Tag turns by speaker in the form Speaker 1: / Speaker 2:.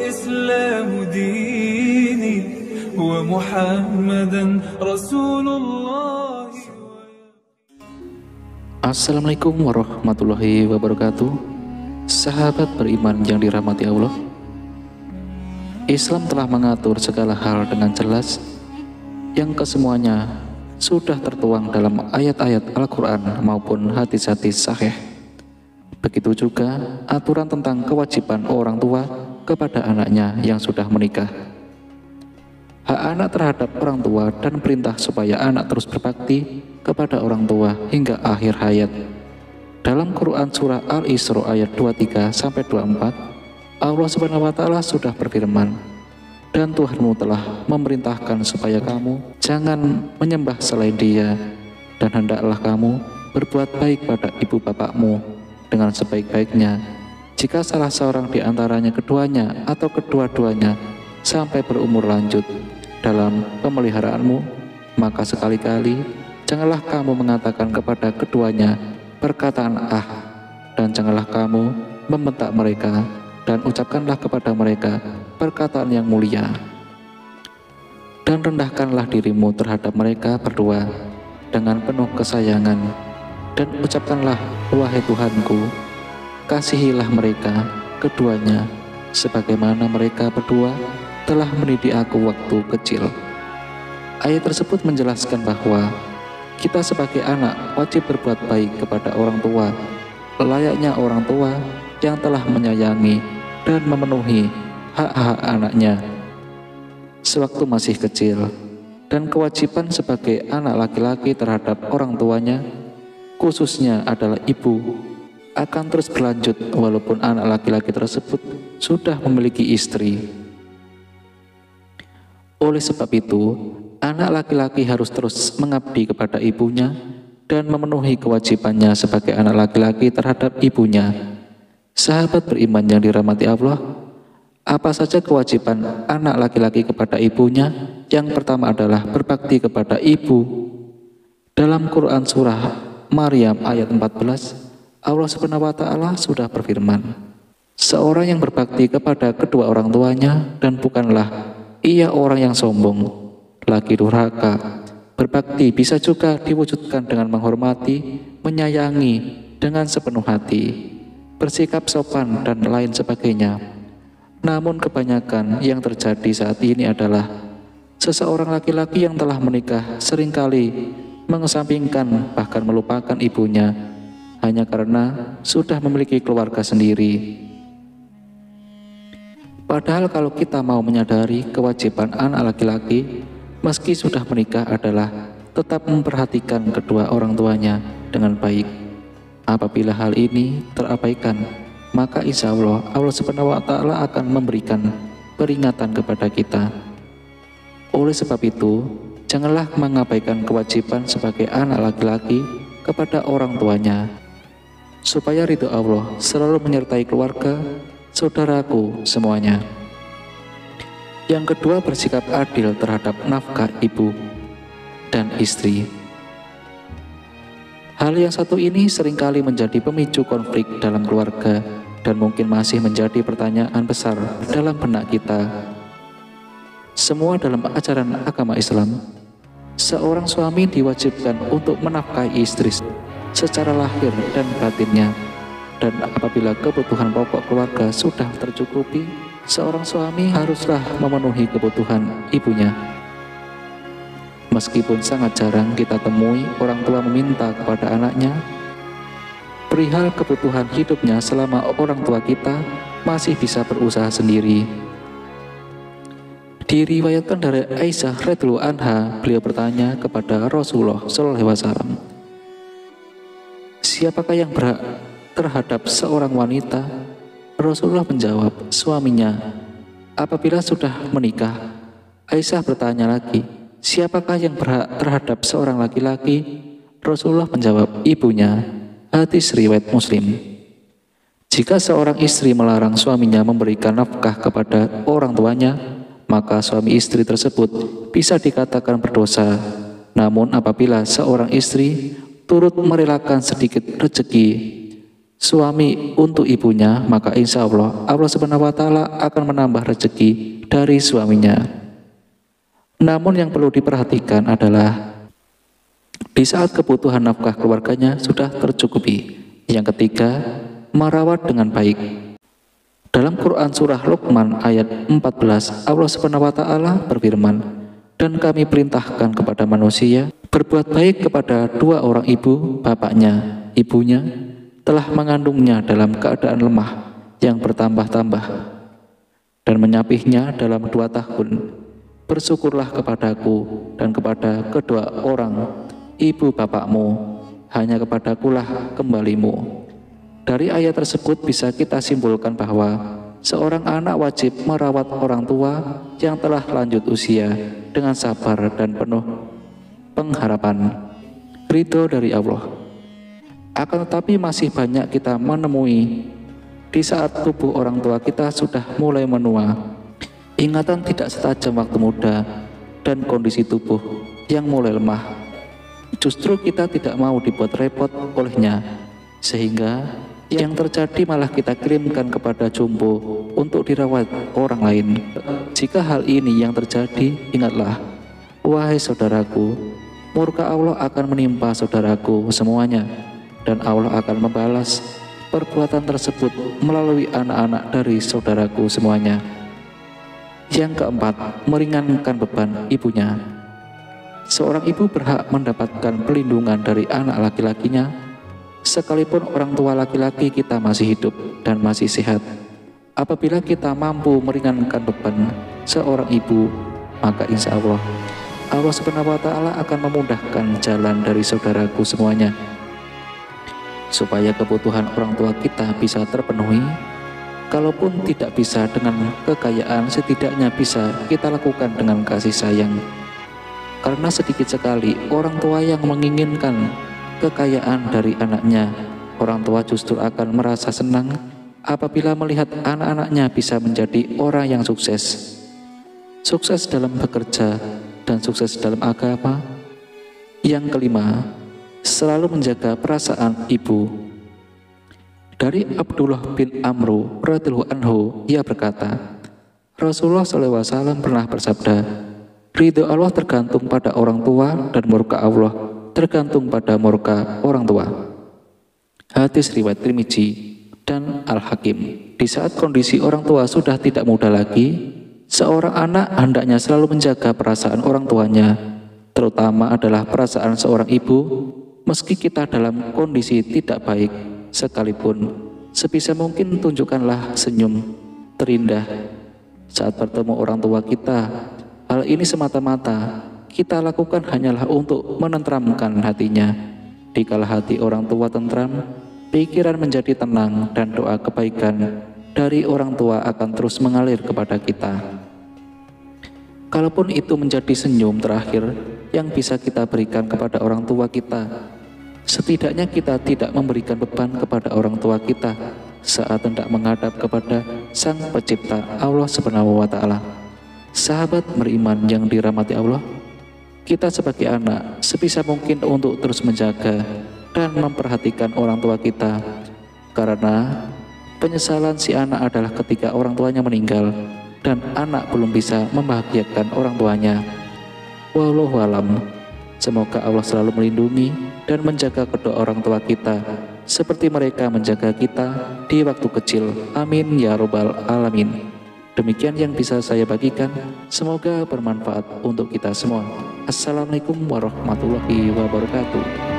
Speaker 1: والإسلام ديني ومحمدا رسول الله.
Speaker 2: Assalamualaikum warahmatullahi wabarakatuh. Sahabat beriman yang dirahmati Allah, Islam telah mengatur segala hal dengan jelas, yang kesemuanya sudah tertuang dalam ayat-ayat Al-Quran maupun hadis-hadis sahih. Begitu juga aturan tentang kewajiban orang tua kepada anaknya yang sudah menikah, hak anak terhadap orang tua, dan perintah supaya anak terus berbakti kepada orang tua hingga akhir hayat. Dalam Quran surah Al-Isra ayat 23-24, Allah Subhanahu wa Ta'ala sudah berfirman, "Dan Tuhanmu telah memerintahkan supaya kamu jangan menyembah selain Dia, dan hendaklah kamu berbuat baik pada ibu bapakmu dengan sebaik-baiknya. Jika salah seorang di antaranya keduanya atau kedua-duanya sampai berumur lanjut dalam pemeliharaanmu, maka sekali-kali janganlah kamu mengatakan kepada keduanya perkataan ah, dan janganlah kamu membentak mereka, dan ucapkanlah kepada mereka perkataan yang mulia. Dan rendahkanlah dirimu terhadap mereka berdua dengan penuh kesayangan, dan ucapkanlah, wahai Tuhanku, kasihilah mereka keduanya sebagaimana mereka berdua telah mendidik aku waktu kecil." Ayat tersebut menjelaskan bahwa kita sebagai anak wajib berbuat baik kepada orang tua, layaknya orang tua yang telah menyayangi dan memenuhi hak-hak anaknya sewaktu masih kecil. Dan kewajiban sebagai anak laki-laki terhadap orang tuanya, khususnya adalah ibu, akan terus berlanjut walaupun anak laki-laki tersebut sudah memiliki istri. Oleh sebab itu, anak laki-laki harus terus mengabdi kepada ibunya dan memenuhi kewajibannya sebagai anak laki-laki terhadap ibunya. Sahabat beriman yang dirahmati Allah, apa saja kewajiban anak laki-laki kepada ibunya? Yang pertama adalah berbakti kepada ibu. Dalam Quran surah Maryam ayat 14, Allah Subhanahu wa Ta'ala sudah berfirman, "Seorang yang berbakti kepada kedua orang tuanya dan bukanlah ia orang yang sombong, lagi durhaka." Berbakti bisa juga diwujudkan dengan menghormati, menyayangi dengan sepenuh hati, bersikap sopan, dan lain sebagainya. Namun kebanyakan yang terjadi saat ini adalah seseorang laki-laki yang telah menikah seringkali mengesampingkan bahkan melupakan ibunya hanya karena sudah memiliki keluarga sendiri. Padahal kalau kita mau menyadari kewajiban anak laki-laki meski sudah menikah adalah tetap memperhatikan kedua orang tuanya dengan baik. Apabila hal ini terabaikan, maka insya Allah Subhanahu wa Ta'ala akan memberikan peringatan kepada kita. Oleh sebab itu, janganlah mengabaikan kewajiban sebagai anak laki-laki kepada orang tuanya, supaya ridho Allah selalu menyertai keluarga, saudaraku semuanya. Yang kedua, bersikap adil terhadap nafkah ibu dan istri. Hal yang satu ini seringkali menjadi pemicu konflik dalam keluarga dan mungkin masih menjadi pertanyaan besar dalam benak kita. Semua dalam ajaran agama Islam, seorang suami diwajibkan untuk menafkahi istri secara lahir dan batinnya, dan apabila kebutuhan pokok keluarga sudah tercukupi, seorang suami haruslah memenuhi kebutuhan ibunya. Meskipun sangat jarang kita temui orang tua meminta kepada anaknya perihal kebutuhan hidupnya selama orang tua kita masih bisa berusaha sendiri. Diriwayatkan dari Aisyah radhiyallahu anha, beliau bertanya kepada Rasulullah SAW, "Siapakah yang berhak terhadap seorang wanita?" Rasulullah menjawab, "Suaminya." Apabila sudah menikah, Aisyah bertanya lagi, "Siapakah yang berhak terhadap seorang laki-laki?" Rasulullah menjawab, "Ibunya." Hadis riwayat Muslim. Jika seorang istri melarang suaminya memberikan nafkah kepada orang tuanya, maka suami istri tersebut bisa dikatakan berdosa. Namun apabila seorang istri turut merelakan sedikit rezeki suami untuk ibunya, maka insya Allah Allah Subhanahu wa Ta'ala akan menambah rezeki dari suaminya. Namun yang perlu diperhatikan adalah di saat kebutuhan nafkah keluarganya sudah tercukupi. Yang ketiga, merawat dengan baik. Dalam Quran surah Luqman ayat 14, Allah Subhanahu wa Ta'ala berfirman, "Dan kami perintahkan kepada manusia berbuat baik kepada dua orang ibu bapaknya, ibunya telah mengandungnya dalam keadaan lemah yang bertambah-tambah dan menyapihnya dalam 2 tahun. Bersyukurlah kepadaku dan kepada kedua orang ibu bapakmu, hanya kepadakulah kembalimu." Dari ayat tersebut bisa kita simpulkan bahwa seorang anak wajib merawat orang tua yang telah lanjut usia dengan sabar dan penuh pengharapan ridho dari Allah. Akan tetapi masih banyak kita menemui di saat tubuh orang tua kita sudah mulai menua, ingatan tidak setajam waktu muda, dan kondisi tubuh yang mulai lemah. Justru kita tidak mau dibuat repot olehnya, sehingga yang terjadi malah kita kirimkan kepada jompo untuk dirawat orang lain. Jika hal ini yang terjadi, ingatlah, wahai saudaraku, murka Allah akan menimpa saudaraku semuanya, dan Allah akan membalas perbuatan tersebut melalui anak-anak dari saudaraku semuanya. Yang keempat, meringankan beban ibunya. Seorang ibu berhak mendapatkan pelindungan dari anak laki-lakinya, sekalipun orang tua laki-laki kita masih hidup dan masih sehat. Apabila kita mampu meringankan beban seorang ibu, maka insya Allah Allah Subhanahu wa Ta'ala akan memudahkan jalan dari saudaraku semuanya, supaya kebutuhan orang tua kita bisa terpenuhi. Kalaupun tidak bisa dengan kekayaan, setidaknya bisa kita lakukan dengan kasih sayang. Karena sedikit sekali orang tua yang menginginkan kekayaan dari anaknya. Orang tua justru akan merasa senang apabila melihat anak-anaknya bisa menjadi orang yang sukses. Sukses dalam bekerja dan sukses dalam agama. Yang kelima, selalu menjaga perasaan ibu. Dari Abdullah bin Amru radhiyallahu anhu, ia berkata, Rasulullah SAW pernah bersabda, ridho Allah tergantung pada orang tua dan murka Allah tergantung pada murka orang tua. Hadis riwayat Tirmidzi dan Al-Hakim. Di saat kondisi orang tua sudah tidak muda lagi, seorang anak hendaknya selalu menjaga perasaan orang tuanya, terutama adalah perasaan seorang ibu. Meski kita dalam kondisi tidak baik sekalipun, sebisa mungkin tunjukkanlah senyum terindah saat bertemu orang tua kita. Hal ini semata-mata kita lakukan hanyalah untuk menenteramkan hatinya. Dikala hati orang tua tentram, pikiran menjadi tenang, dan doa kebaikan dari orang tua akan terus mengalir kepada kita. Kalaupun itu menjadi senyum terakhir yang bisa kita berikan kepada orang tua kita, setidaknya kita tidak memberikan beban kepada orang tua kita saat hendak menghadap kepada Sang Pencipta Allah Subhanahu wa Ta'ala. Sahabat beriman yang dirahmati Allah, kita sebagai anak sebisa mungkin untuk terus menjaga dan memperhatikan orang tua kita, karena penyesalan si anak adalah ketika orang tuanya meninggal dan anak belum bisa membahagiakan orang tuanya. Wallahu alam. Semoga Allah selalu melindungi dan menjaga kedua orang tua kita seperti mereka menjaga kita di waktu kecil. Amin ya robbal alamin. Demikian yang bisa saya bagikan, semoga bermanfaat untuk kita semua. Assalamualaikum warahmatullahi wabarakatuh.